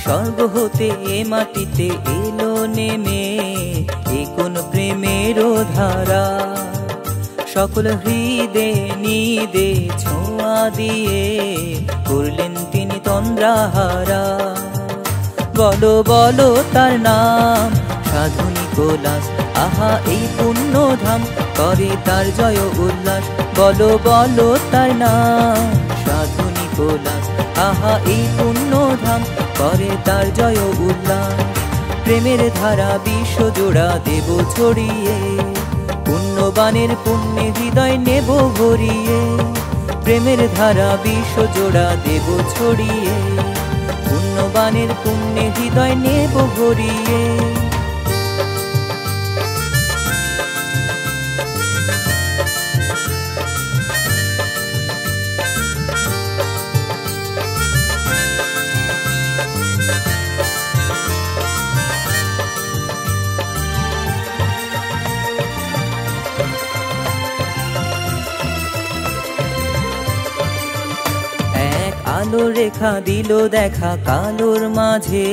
স্বর্গ হতে এ মাটিতে এলো নেমে, এ কোন প্রেমেরও ধারা। সকল হৃদে নিদে ছোঁয়া দিয়ে করলেন তিনি তন্দ্রাহারা। বলো বলো তার নাম সাধু নিকোলাস, আহা এই পুণ্যধাম করে তার জয় উল্লাস। বলো বলো তার নাম সাধু নিকোলাস, আহা এই পুণ্যধাম করে তার জয় উল্লাস। প্রেমের ধারা বিশ্বজোড়া দেব ছড়িয়ে, পুণ্যবানের পুণ্যে হৃদয় নেব ভরিয়ে। প্রেমের ধারা বিশ্বজোড়া দেব ছড়িয়ে, পুণ্যবানের পুণ্যে হৃদয় নেব ভরিয়ে। আলো রেখা দিল দেখা কালোর মাঝে,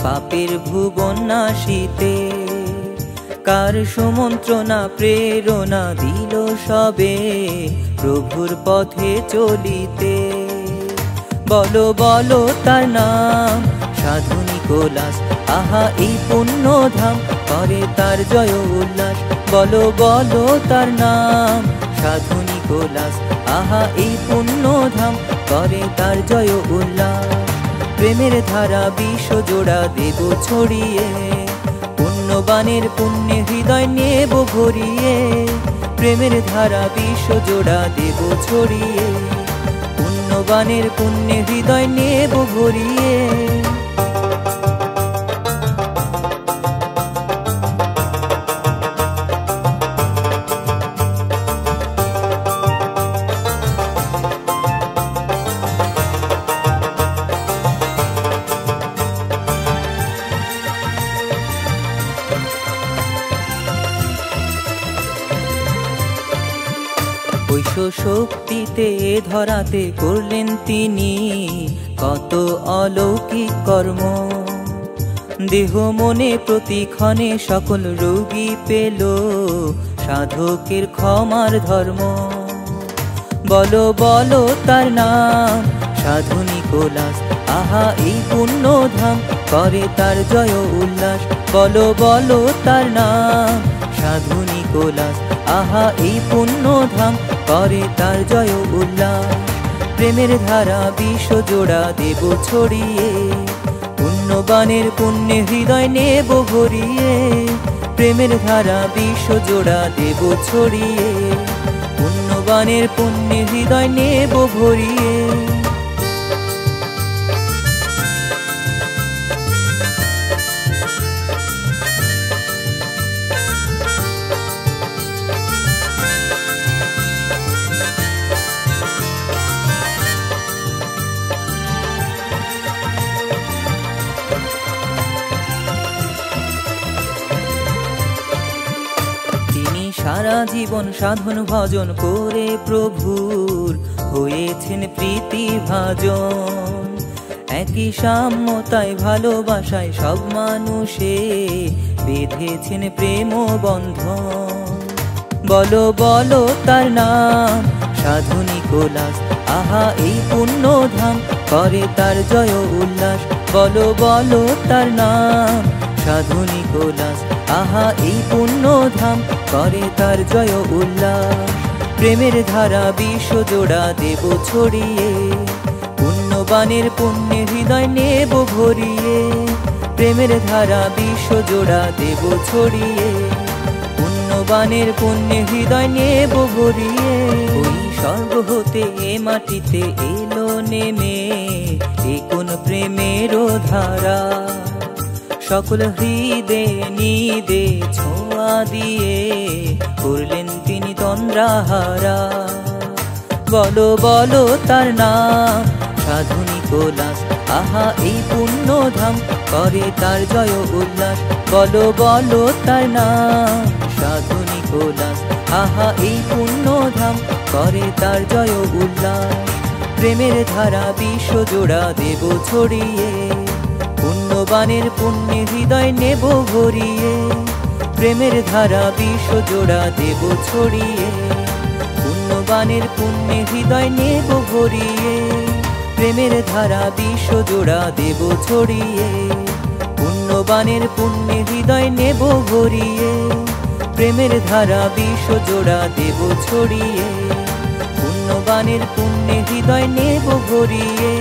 পাপের ভুবন নাশিতে। কার সুমন্ত্রণা প্রেরণা দিল সবে প্রভুর পথে চলিতে। বলো বলো তার নাম সাধু নিকোলাস, আহা এই পুণ্যধাম করে তার জয় উল্লাস। বলো বলো তার নাম সাধু নিকোলাস, আহা এই পুণ্যধাম করে তার জয় উল্লাস। প্রেমের ধারা বিশ্বজোড়া দেব ছড়িয়ে, পুণ্যবানের পুণ্যে হৃদয় নেব ভরিয়ে। প্রেমের ধারা বিশ্বজোড়া দেব ছড়িয়ে, পুণ্যবানের পুণ্যে হৃদয় নেব ভরিয়ে। ঐশ শক্তিতে ধরাতে করলেন তিনি কত অলৌকিক কর্ম। দেহ মনে প্রতিক্ষণে সকল রোগী পেল সাধকের ক্ষমার ধর্ম। বলো বলো তার নাম সাধু নিকোলাস, আহা এই পুণ্যধাম করে তার জয় উল্লাস। বলো বলো তার নাম সাধু নিকোলাস, আহা এই পুণ্যধাম করে তার জয় উল্লাস। প্রেমের ধারা বিশ্বজোড়া দেব ছড়িয়ে, পুণ্যবানের পুণ্যে হৃদয় নেব ভরিয়ে। প্রেমের ধারা বিশ্বজোড়া দেব ছড়িয়ে, পুণ্যবানের পুণ্যে হৃদয় নেব ভরিয়ে। সারা জীবন সাধন ভজন করে প্রভুর হয়েছেন প্রীতিভাজন। একই সাম্যতায় ভালোবাসায় সব মানুষে বেঁধেছেন প্রেম বন্ধন। বলো বলো তার নাম সাধু নিকোলাস, আহা এই পুণ্যধাম করে তার জয় উল্লাস। বলো বলো তার নাম সাধু নিকোলাস, আহা এই পুণ্যধাম করে তার জয় উল্লাস। প্রেমের ধারা বিশ্বজোড়া দেব ছড়িয়ে, পুণ্যবানের পুণ্যে হৃদয় নেব ভরিয়ে। প্রেমের ধারা বিশ্বজোড়া দেব ছড়িয়ে, পুণ্যবানের পুণ্যে হৃদয় নেব ভরিয়ে। ওই স্বর্গ হতে এ মাটিতে এলো নেমে, এ কোন প্রেমেরও ধারা। সকল হৃদে নিদে ছোঁয়া দিয়ে করলেন তিনি তন্দ্রাহারা। বলো বলো তার নাম সাধু নিকোলাস, আহা এই পুণ্যধাম করে তার জয় উল্লাস। বলো বলো তার নাম সাধু নিকোলাস, আহা এই পুণ্যধাম করে তার জয় উল্লাস। প্রেমের ধারা বিশ্বজোড়া দেব ছড়িয়ে, পুণ্যবানের পুণ্যে হৃদয় নেব ভরিয়ে, প্রেমের ধারা বিশ্বজোড়া দেব ছড়িয়ে। পুণ্যবানের পুণ্যে হৃদয় নেব ভরিয়ে, প্রেমের ধারা বিশ্বজোড়া দেব ছড়িয়ে। পুণ্যবানের পুণ্যে হৃদয় নেব ভরিয়ে, প্রেমের ধারা বিশ্বজোড়া দেব ছড়িয়ে। পুণ্যবানের পুণ্যে হৃদয় নেব ভরিয়ে।